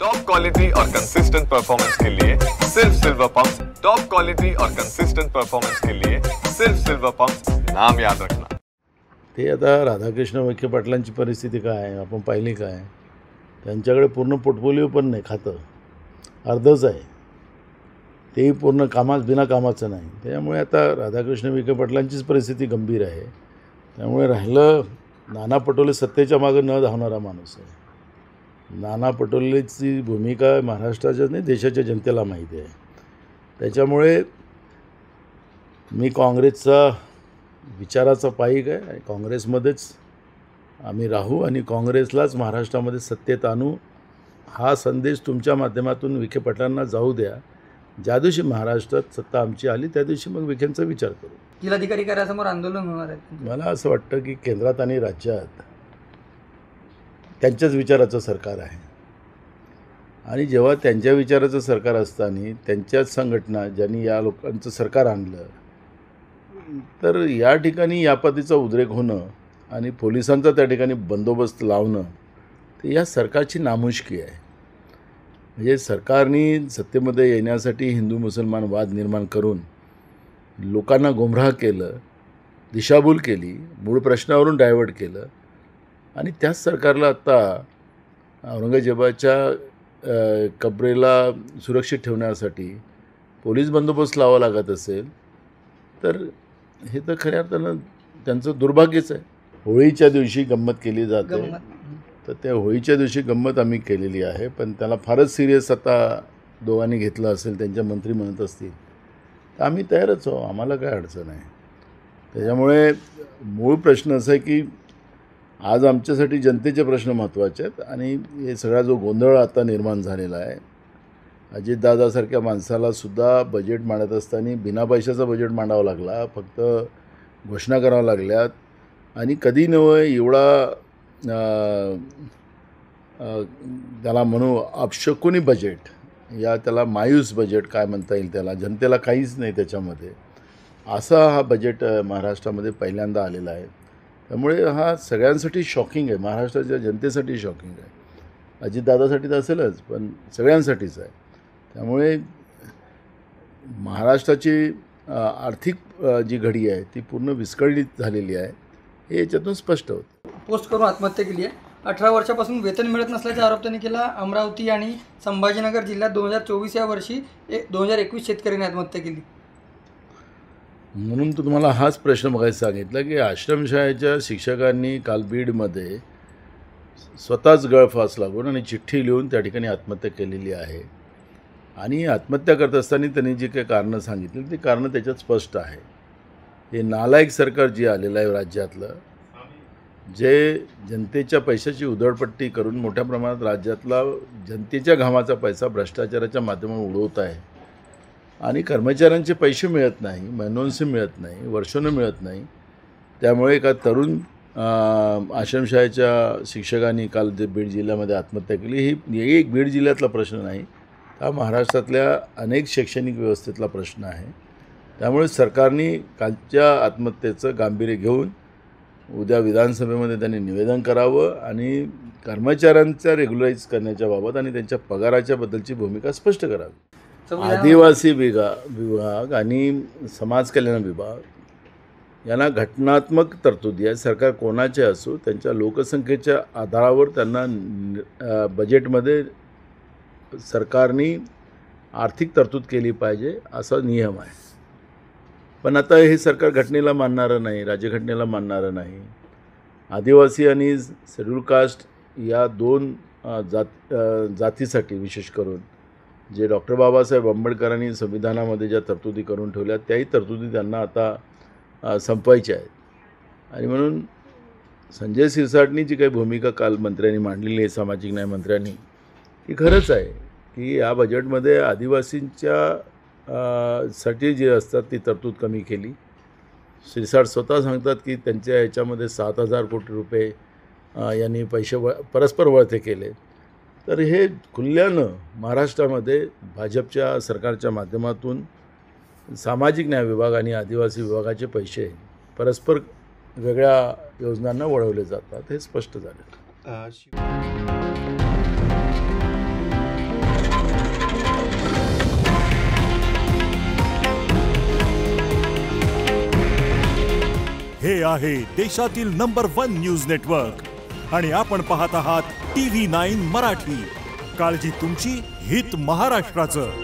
Top quality और consistent performance के लिए सिर्फ सिल्वर पंप्स। टॉप क्वालिटी और कंसिस्टेंट परफॉर्मेंस के लिए सिर्फ सिल्वर पंप्स, नाम याद रखना। ते आता राधाकृष्ण विखे पाटलांची परिस्थिती काय आहे आपण पाहिली काय, त्यांच्याकडे पूर्ण पोर्टफोलिओ पण नाही, खातं अर्धच आहे, तेही पूर्ण बिना कामाचं नाही। त्यामुळे आता राधाकृष्ण विखे पाटलांचीच परिस्थिती गंभीर आहे। त्यामुळे राहिलं नाना पटोले सत्तेच्या मागे न धावणारा माणूस आहे। नाना पटोलेची भूमिका महाराष्ट्राच्याच नाही देशाच्या जनतेला माहिती आहे। त्याच्यामुळे मी काँग्रेसचा विचाराचा पाईक आहे आणि काँग्रेसमध्येच आम्ही राहू आणि काँग्रेसलाच महाराष्ट्रामध्ये सत्तेत आणू हा संदेश तुमच्या माध्यमातून विखे पाटलांना जाऊ द्या। ज्या दिवशी महाराष्ट्रात सत्ता आमची आली त्या दिवशी मग विखेंचा विचार करू। जिल्हाधिकारी कार्यासमोर आंदोलन होणार आहे। मला असं वाटतं की केंद्रात आणि राज्यात त्यांच्याच विचाराचं सरकार आहे आणि जेव्हा त्यांच्या विचाराचं सरकार असताना त्यांच्याच संघटना ज्यांनी या लोकांचं सरकार आणलं, तर या ठिकाणी यापतीचा उद्रेक होणं आणि पोलिसांचा त्या ठिकाणी बंदोबस्त लावणं ते या सरकारची नामुष्की आहे। म्हणजे सरकारने सत्तेमध्ये येण्यासाठी हिंदू मुसलमान वाद निर्माण करून लोकांना गुमराह केलं, दिशाभूल केली, मूळ प्रश्नावरून डायव्हर्ट केलं आणि त्याच सरकारला आत्ता औरंगजेबाच्या कबरेला सुरक्षित ठेवण्यासाठी पोलीस बंदोबस्त लावा लागत असेल तर हे तर खऱ्या अर्थानं त्यांचं दुर्भाग्यच आहे। होळीच्या दिवशी गंमत केली जाते, तर त्या होळीच्या दिवशी गंमत आम्ही केलेली आहे, पण त्याला फारच सिरियस आता दोघांनी घेतलं असेल, त्यांच्या मंत्री म्हणत असतील तर आम्ही तयारच आहोत, आम्हाला काय अडचण आहे। त्याच्यामुळे मूळ प्रश्न असा आहे की आज आमच्यासाठी जनतेचे प्रश्न महत्त्वाचे आहेत आणि हे सगळा जो गोंधळ आता निर्माण झालेला आहे, अजितदादासारख्या माणसालासुद्धा बजेट मांडत असताना बिना पैशाचा बजेट मांडावा लागला, फक्त घोषणा कराव्या लागल्यात आणि कधी नव्हे एवढा त्याला म्हणू अपशकुनी बजेट या त्याला मायूस बजेट काय म्हणता येईल, त्याला जनतेला काहीच नाही त्याच्यामध्ये, असा हा बजेट महाराष्ट्रामध्ये पहिल्यांदा आलेला आहे। त्यामुळे हा सगळ्यांसाठी शॉकिंग आहे, महाराष्ट्राच्या जनतेसाठी शॉकिंग आहे। अजितदादासाठी तर असेलच पण सगळ्यांसाठीच आहे। त्यामुळे महाराष्ट्राची आर्थिक जी घडी आहे ती पूर्ण विस्कळीत झालेली आहे, हे याच्यातून स्पष्ट होतं। पोस्ट करून आत्महत्या केली आहे। 18 वर्षापासून वेतन मिळत नसल्याचा आरोप त्यांनी केला। अमरावती आणि संभाजीनगर जिल्ह्यात 2024 या वर्षी 2021 शेतकऱ्यांनी आत्महत्या केली। म्हणून तो तुम्हाला हाच प्रश्न बघायला सांगितला की आश्रमशाळेच्या शिक्षकांनी काल बीडमध्ये स्वतःच गळफास लागून आणि चिठ्ठी लिहून त्या ठिकाणी आत्महत्या केलेली आहे आणि आत्महत्या करत असताना त्यांनी जी काही कारणं सांगितली ती कारणं त्याच्यात स्पष्ट आहे। हे नालायक सरकार जे आलेलं आहे राज्यातलं, जे जनतेच्या पैशाची उधळपट्टी करून मोठ्या प्रमाणात राज्यातला जनतेच्या घामाचा पैसा भ्रष्टाचाराच्या माध्यमातून उडवत आहे आणि कर्मचाऱ्यांचे पैसे मिळत नाही, मनोन्स मिळत नाही, वर्षोनं मिळत नाही। त्यामुळे एका तरुण आश्रमशाळेच्या शिक्षकांनी काल जे बीड जिल्ह्यामध्ये आत्महत्या केली, ही एक बीड जिल्ह्यातला प्रश्न नाही, हा महाराष्ट्रातल्या अनेक शैक्षणिक व्यवस्थेतला प्रश्न आहे। त्यामुळे सरकारने कालच्या आत्महत्येचं गांभीर्य घेऊन उद्या विधानसभेमध्ये त्यांनी निवेदन करावं आणि कर्मचाऱ्यांचा रेग्युलराईज करण्याच्या बाबत आणि त्यांच्या पगाराच्या बद्दलची भूमिका स्पष्ट करावी। आदिवासी विभाग आणि समाज कल्याण विभाग यांना घटनात्मक तरतुदी आहे। सरकार कोणाचे असो त्यांच्या लोकसंख्येच्या आधारावर त्यांना बजेटमध्ये सरकारने आर्थिक तरतूद केली पाहिजे असा नियम आहे। पण आता हे सरकार घटनेला मानणारं नाही, राज्यघटनेला मानणारं नाही। आदिवासी आणि शेड्यूल कास्ट या दोन जातीसाठी विशेष करून जे डॉक्टर बाबासाहेब आंबेडकरांनी संविधानामध्ये ज्या तरतुदी करून ठेवल्या त्याही तरतुदी त्यांना आता संपवायच्या आहेत आणि म्हणून संजय सिरसाटनी जी काही भूमिका काल मंत्र्यांनी मांडलेली आहे, सामाजिक न्याय मंत्र्यांनी, ही खरंच आहे की या बजेटमध्ये आदिवासींच्या साठी जे असतात ती तरतूद कमी केली। सिरसाट स्वतः सांगतात की त्यांच्या ह्याच्यामध्ये 7,000 कोटी रुपये यांनी पैसे परस्पर वळते केले। तर हे खुल्यानं महाराष्ट्रामध्ये भाजपच्या सरकारच्या माध्यमातून सामाजिक न्याय विभाग आणि आदिवासी विभागाचे पैसे परस्पर वेगळ्या योजनांना वळवले जातात, हे स्पष्ट झाले। हे आहे देशातील नंबर 1 न्यूज नेटवर्क आणि आपण पाहत आहात TV9 मराठी. काळजी तुमची, हित महाराष्ट्राचं.